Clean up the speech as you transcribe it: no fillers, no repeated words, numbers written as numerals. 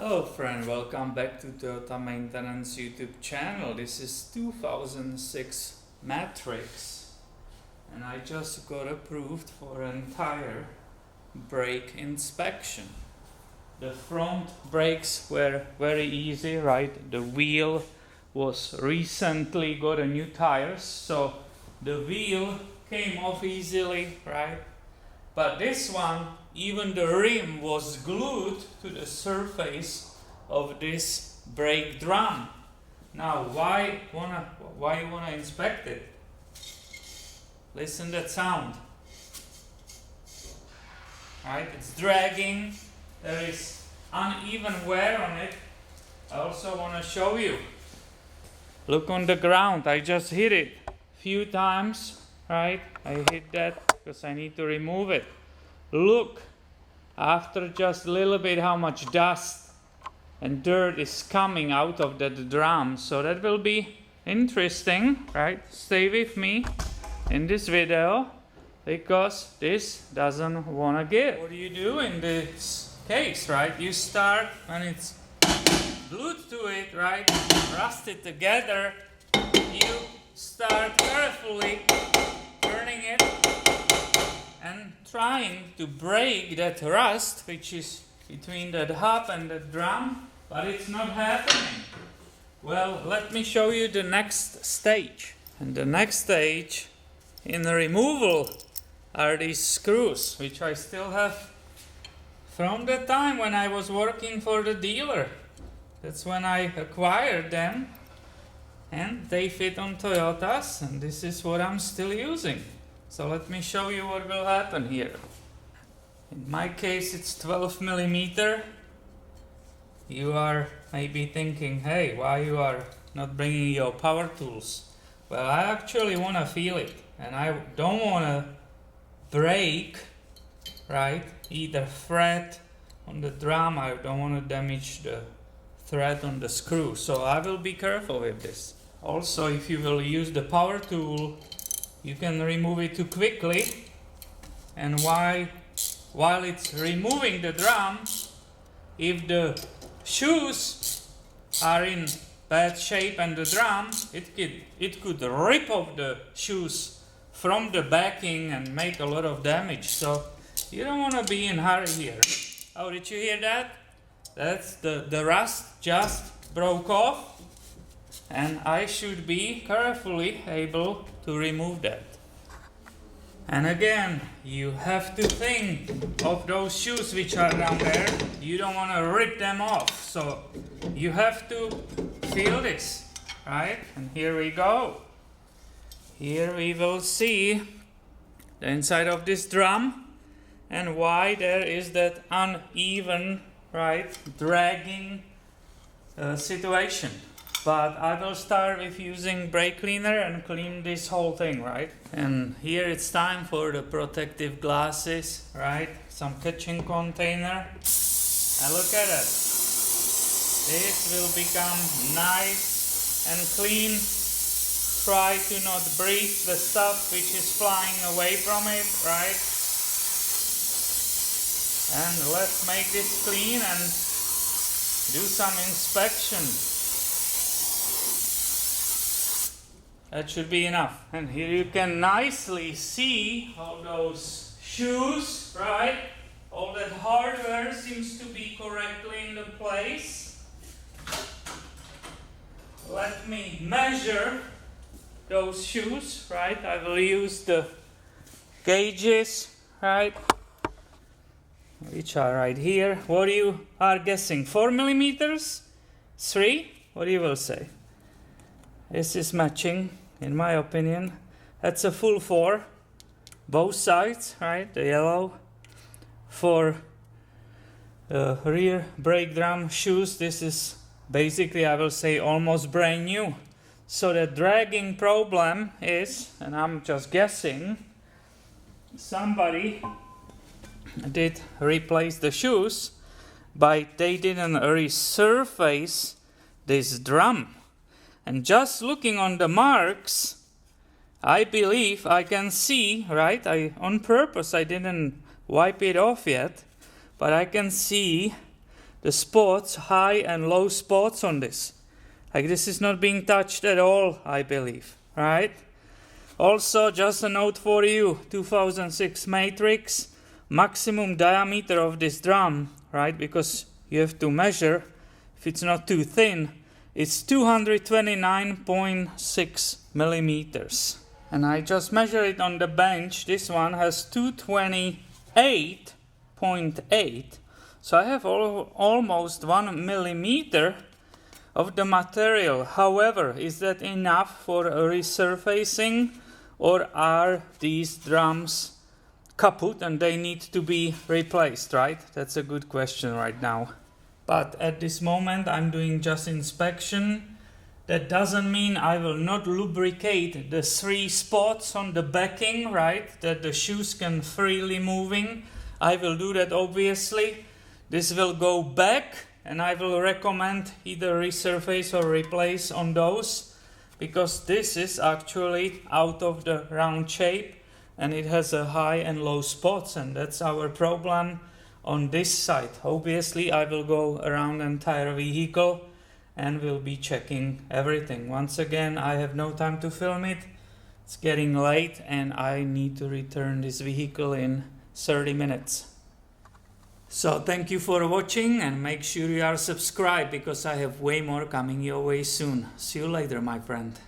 Hello friend, welcome back to Toyota Maintenance YouTube channel. This is 2006 Matrix and I just got approved for an entire brake inspection. The front brakes were very easy, right? The wheel was recently got a new tires, so the wheel came off easily, right? But this one, even the rim was glued to the surface of this brake drum. Now, why you wanna inspect it? Listen that sound. Right? It's dragging. There is uneven wear on it. I also wanna show you. Look on the ground. I just hit it a few times. Right? I hit that because I need to remove it. Look, after just a little bit, how much dust and dirt is coming out of that drum. So that will be interesting, right? Stay with me in this video because this doesn't want to give. What do you do in this case, right? You start when it's glued to it, right? Rust it together. You start carefully turning it and trying to break that rust which is between that hub and the drum, but it's not happening. Well, let me show you the next stage. And the next stage in the removal are these screws, which I still have from the time when I was working for the dealer. That's when I acquired them, and they fit on Toyotas, and this is what I'm still using. So let me show you what will happen here. In my case it's 12 millimeter. You are maybe thinking, hey, why you are not bringing your power tools? Well, I actually want to feel it, and I don't want to break, right, either thread on the drum. I don't want to damage the thread on the screw, so I will be careful with this. Also, if you will use the power tool, you can remove it too quickly, and while it's removing the drum, if the shoes are in bad shape and the drum, it could rip off the shoes from the backing and make a lot of damage. So you don't want to be in a hurry here. Oh, did you hear that? That's the rust just broke off. And I should be carefully able to remove that. And again, you have to think of those shoes which are down there. You don't want to rip them off. So you have to feel this, right? And here we go. Here we will see the inside of this drum and why there is that uneven, right, dragging situation. But I will start with using brake cleaner and clean this whole thing, right? And here it's time for the protective glasses, right? Some kitchen container. And look at it. This will become nice and clean. Try to not breathe the stuff which is flying away from it, right? And let's make this clean and do some inspection. That should be enough. And here you can nicely see how those shoes, right? All that hardware seems to be correctly in the place. Let me measure those shoes, right? I will use the gauges, right? Which are right here. What you are guessing? 4 millimeters? 3? What you will say? This is matching. In my opinion, that's a full 4, both sides, right? The yellow. For rear brake drum shoes, this is basically, I will say, almost brand new. So the dragging problem is, and I'm just guessing, somebody did replace the shoes, but they didn't resurface this drum. And just looking on the marks, I believe I can see, right? On purpose I didn't wipe it off yet, but I can see the spots, high and low spots on this. Like this is not being touched at all, I believe, right? Also, just a note for you, 2006 matrix, maximum diameter of this drum, right? Because you have to measure, if it's not too thin, it's 229.6 millimeters. And I just measured it on the bench. This one has 228.8. So I have almost 1 millimeter of the material. However, is that enough for resurfacing, or are these drums kaput and they need to be replaced, right? That's a good question right now. But at this moment I'm doing just inspection. That doesn't mean I will not lubricate the 3 spots on the backing, right? That the shoes can freely moving. I will do that obviously. This will go back and I will recommend either resurface or replace on those, because this is actually out of the round shape and it has a high and low spots, and that's our problem on this side. Obviously I will go around the entire vehicle and we'll be checking everything. Once again, I have no time to film it. It's getting late and I need to return this vehicle in 30 minutes. So thank you for watching and make sure you are subscribed, because I have way more coming your way soon. See you later, my friend.